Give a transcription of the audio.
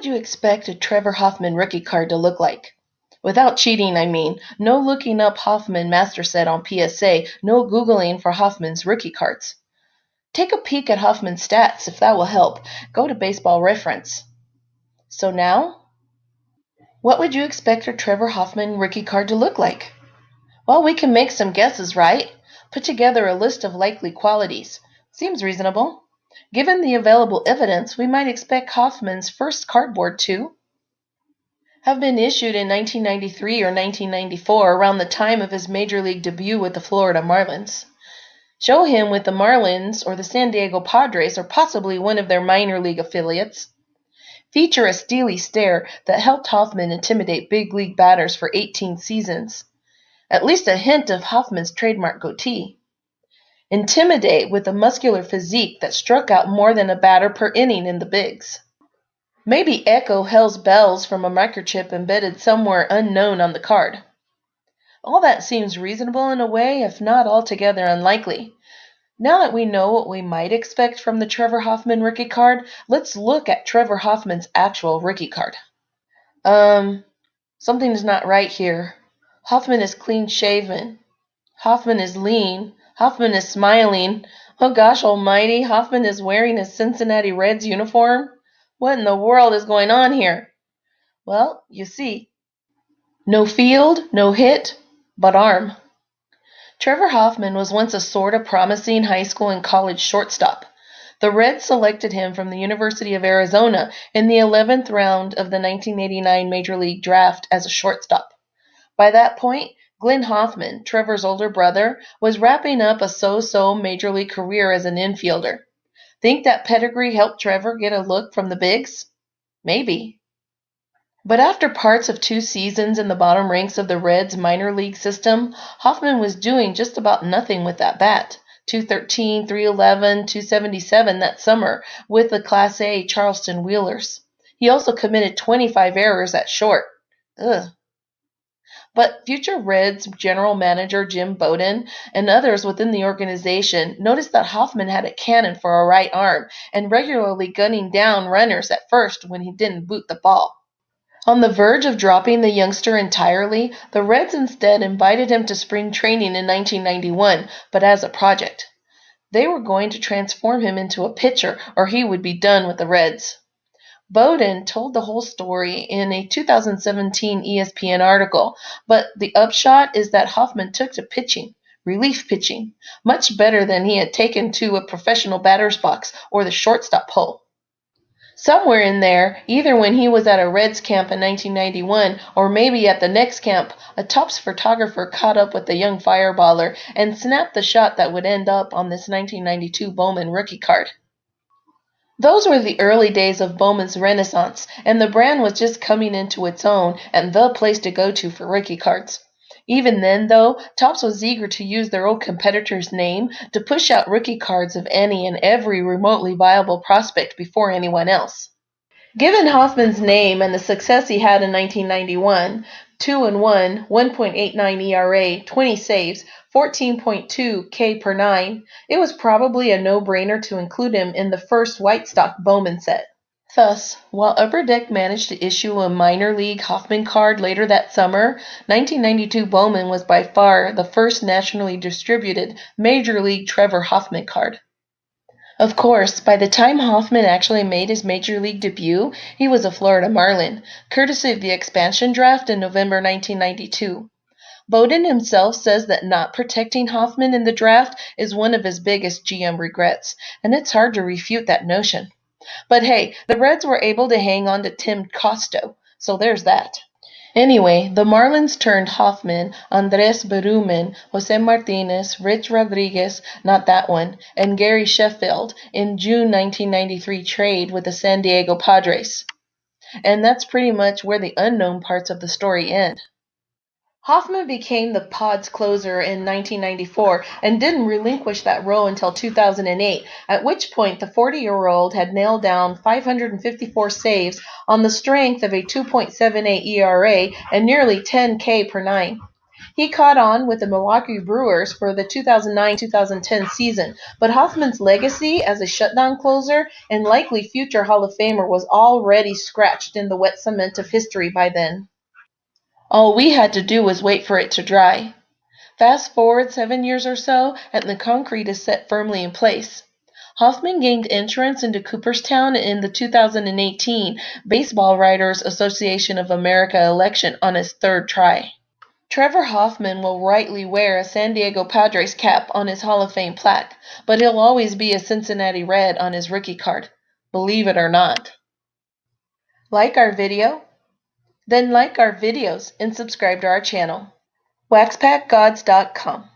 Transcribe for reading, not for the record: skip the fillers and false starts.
would you expect a Trevor Hoffman rookie card to look like? Without cheating, I mean. No looking up Hoffman master set on PSA, no Googling for Hoffman's rookie cards. Take a peek at Hoffman's stats if that will help. Go to Baseball Reference. So now, what would you expect a Trevor Hoffman rookie card to look like? Well, we can make some guesses, right? Put together a list of likely qualities. Seems reasonable. Given the available evidence, we might expect Hoffman's first cardboard to have been issued in 1993 or 1994, around the time of his major league debut with the Florida Marlins. Show him with the Marlins or the San Diego Padres or possibly one of their minor league affiliates. Feature a steely stare that helped Hoffman intimidate big league batters for 18 seasons. At least a hint of Hoffman's trademark goatee. Intimidate with a muscular physique that struck out more than a batter per inning in the bigs. Maybe echo Hell's bells from a microchip embedded somewhere unknown on the card. All that seems reasonable in a way, if not altogether unlikely. Now that we know what we might expect from the Trevor Hoffman rookie card, let's look at Trevor Hoffman's actual rookie card. Something's not right here. Hoffman is clean shaven. Hoffman is lean. Hoffman is smiling. Oh gosh almighty, Hoffman is wearing his Cincinnati Reds uniform? What in the world is going on here? Well, you see. No field, no hit, but arm. Trevor Hoffman was once a sort of promising high school and college shortstop. The Reds selected him from the University of Arizona in the 11th round of the 1989 Major League Draft as a shortstop. By that point, Glenn Hoffman, Trevor's older brother, was wrapping up a so-so Major League career as an infielder. Think that pedigree helped Trevor get a look from the bigs? Maybe. But after parts of 2 seasons in the bottom ranks of the Reds' minor league system, Hoffman was doing just about nothing with that bat. .213, .311, .277 that summer with the Class A Charleston Wheelers. He also committed 25 errors at short. Ugh. But future Reds general manager Jim Bowden and others within the organization noticed that Hoffman had a cannon for a right arm and regularly gunning down runners at first when he didn't boot the ball. On the verge of dropping the youngster entirely, the Reds instead invited him to spring training in 1991, but as a project. They were going to transform him into a pitcher or he would be done with the Reds. Bowden told the whole story in a 2017 ESPN article, but the upshot is that Hoffman took to pitching, relief pitching, much better than he had taken to a professional batter's box or the shortstop hole. Somewhere in there, either when he was at a Reds camp in 1991 or maybe at the next camp, a Topps photographer caught up with the young fireballer and snapped the shot that would end up on this 1992 Bowman rookie card. Those were the early days of Bowman's renaissance, and the brand was just coming into its own and the place to go to for rookie cards. Even then, though, Topps was eager to use their old competitor's name to push out rookie cards of any and every remotely viable prospect before anyone else. Given Hoffman's name and the success he had in 1991, 2-1, 1.89 ERA, 20 saves, 14.2 K per 9, it was probably a no-brainer to include him in the first White Stock Bowman set. Thus, while Upper Deck managed to issue a minor league Hoffman card later that summer, 1992 Bowman was by far the first nationally distributed Major League Trevor Hoffman card. Of course, by the time Hoffman actually made his Major League debut, he was a Florida Marlin, courtesy of the expansion draft in November 1992. Bowden himself says that not protecting Hoffman in the draft is one of his biggest GM regrets, and it's hard to refute that notion. But hey, the Reds were able to hang on to Tim Costo, so there's that. Anyway, the Marlins turned Hoffman, Andres Berumen, Jose Martinez, Rich Rodriguez, not that one, and Gary Sheffield in June 1993 trade with the San Diego Padres. And that's pretty much where the unknown parts of the story end. Hoffman became the Pods closer in 1994 and didn't relinquish that role until 2008, at which point the 40-year-old had nailed down 554 saves on the strength of a 2.78 ERA and nearly 10 K per 9. He caught on with the Milwaukee Brewers for the 2009-2010 season, but Hoffman's legacy as a shutdown closer and likely future Hall of Famer was already scratched in the wet cement of history by then. All we had to do was wait for it to dry. Fast forward 7 years or so, and the concrete is set firmly in place. Hoffman gained entrance into Cooperstown in the 2018 Baseball Writers Association of America election on his third try. Trevor Hoffman will rightly wear a San Diego Padres cap on his Hall of Fame plaque, but he'll always be a Cincinnati Red on his rookie card, believe it or not. Like our video? Then like our videos and subscribe to our channel. WaxPackGods.com